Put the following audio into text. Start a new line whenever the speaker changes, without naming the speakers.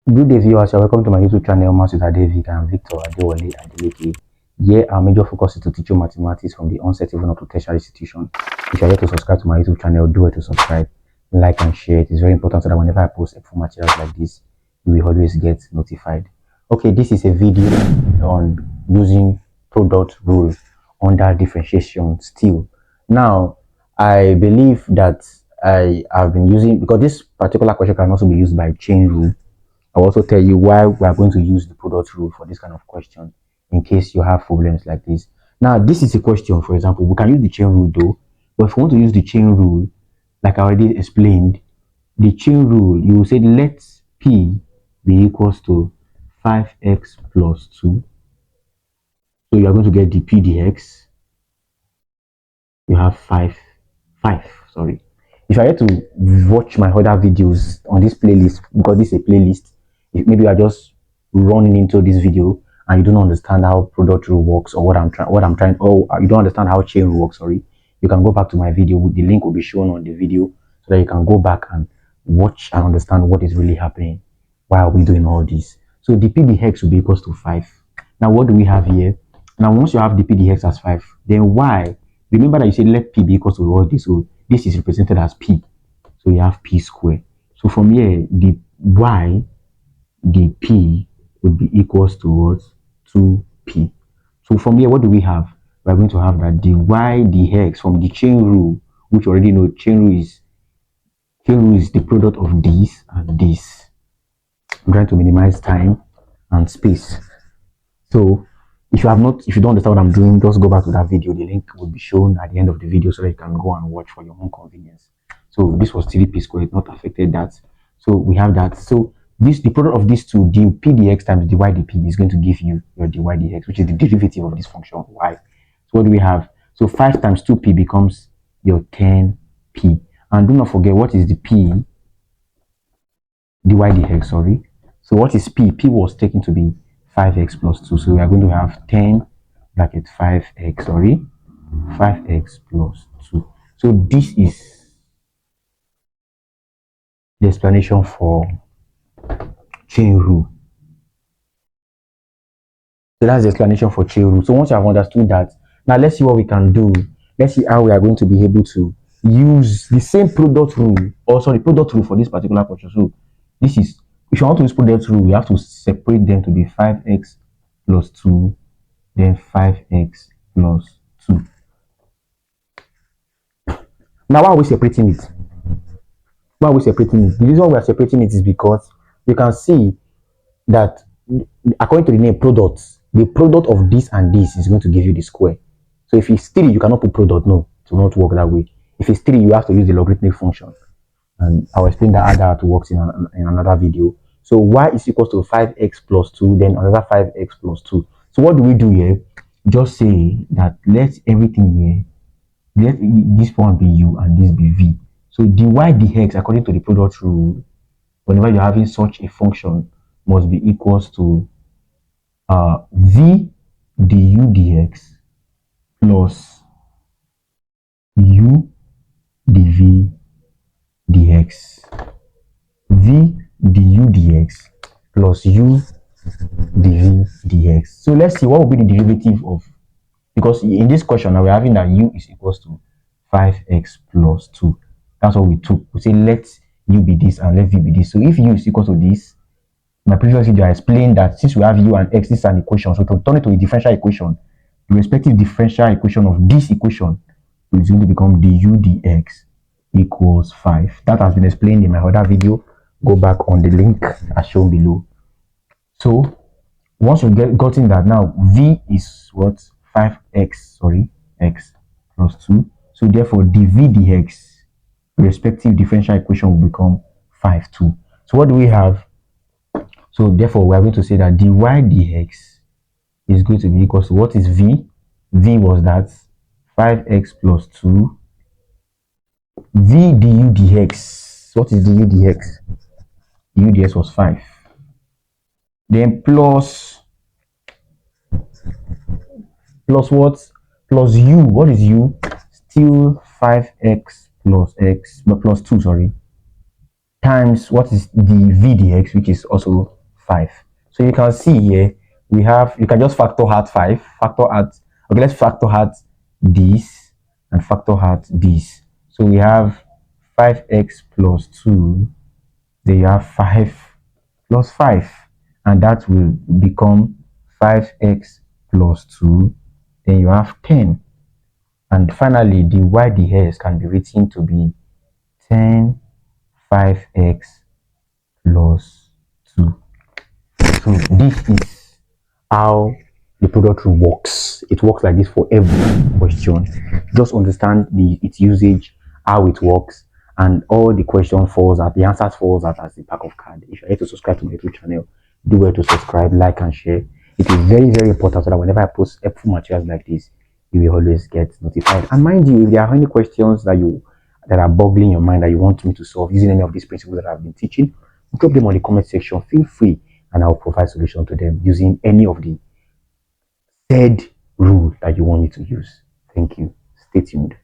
Good day, viewers. You're welcome to my YouTube channel, Maths with Adevic. I'm Victor Adewale Adeleke. Here, our major focus is to teach you mathematics from the onset even up to tertiary institution. If you're yet to subscribe to my YouTube channel, do it to subscribe, like, and share. It is very important so that whenever I post helpful materials like this, you will always get notified. Okay, this is a video on using product rule under differentiation still. Now, I believe that I have been using, because this particular question can also be used by chain rule. I'll also tell you why we are going to use the product rule for this kind of question in case you have problems like this. Now, this is a question, for example, we can use the chain rule though, but if you want to use the chain rule, like I already explained, the chain rule, you will say let P be equals to 5x plus 2. So you are going to get the P dx. You have 5, sorry. If you are yet to watch my other videos on this playlist, because this is a playlist, if maybe you are just running into this video and you don't understand how product rule works or what I'm trying, or you don't understand how chain rule works, sorry, you can go back to my video. The link will be shown on the video so that you can go back and watch and understand what is really happening. Why are we doing all this? So the P dx will be equals to 5. Now what do we have here? Now once you have the P dx as 5, then y, remember that you said let P be equals to all this, so this is represented as P. So you have P squared. So from here, the y, the P would be equals to what? 2P. So from here, what do we have? We're going to have that the y dx from the chain rule, which you already know chain rule is the product of this and this. I'm trying to minimize time and space. So if you don't understand what I'm doing, just go back to that video. The link will be shown at the end of the video so that you can go and watch for your own convenience. So this was 3P squared, not affected that. So we have that. So the product of these two, the P dx times dy dp, is going to give you your dy dx, which is the derivative of this function y. So what do we have? So 5 times 2p becomes your 10p. And do not forget, what is the p? Dy dx, sorry. So what is p? P was taken to be 5x plus 2. So we are going to have 10 bracket 5x, sorry, 5x plus 2. So this is the explanation for chain rule. So that's the explanation for chain rule. So once you have understood that, now let's see what we can do. Let's see how we are going to be able to use the same product rule, or sorry, product rule for this particular question. So this is, if you want to use product rule, you have to separate them to be 5x plus 2, then 5x plus 2. Now, why are we separating it? Why are we separating it? The reason we are separating it is because you can see that according to the name product, the product of this and this is going to give you the square. So if it's 3, you cannot put product. No, it will not work that way. If it's 3, you have to use the logarithmic function. And I'll explain that how that works in another video. So y is equals to 5x plus 2, then another 5x plus 2. So what do we do here? Just say that let everything here, let this one be u and this be v. So dy dx, according to the product rule, whenever you're having such a function, must be equals to v du dx plus u dv dx. V du dx plus u dv dx. So let's see what will be the derivative of, because in this question now we're having that u is equals to 5x plus 2. That's what we took. We say let u be this and let v be this. So if u is equal to this, my previous video I explained that since we have u and x, this is an equation. So to turn it to a differential equation, the respective differential equation of this equation is going to become du dx equals 5. That has been explained in my other video. Go back on the link as shown below. So once you gotten that, now v is what? 5x, sorry, x plus 2. So therefore dv dx, respective differential equation will become 5, 2. So what do we have? So therefore we are going to say that dy dx is going to be equal to, what is v? V was that 5x plus 2. V du dx, what is du dx? Du dx was 5. Then plus what? Plus u. What is u? Still 5x plus x, but plus 2, sorry, times what is the v dx, which is also 5. So you can see here, we have, you can just factor out 5, factor out, okay, let's factor out this and factor out this. So we have 5x plus 2, then you have 5 plus 5, and that will become 5x plus 2, then you have 10. And finally, the y dx can be written to be 10 5x plus 2. So this is how the product rule works. It works like this for every question. Just understand its usage, how it works, and all the question falls at the answers falls at as the pack of card. If you're here to subscribe to my YouTube channel, do well to subscribe, like, and share. It is very, very important so that whenever I post helpful materials like this, you will always get notified. And mind you, if there are any questions that are boggling your mind that you want me to solve using any of these principles that I've been teaching, drop them on the comment section. Feel free, and I'll provide solution to them using any of the third rule that you want me to use. Thank you. Stay tuned.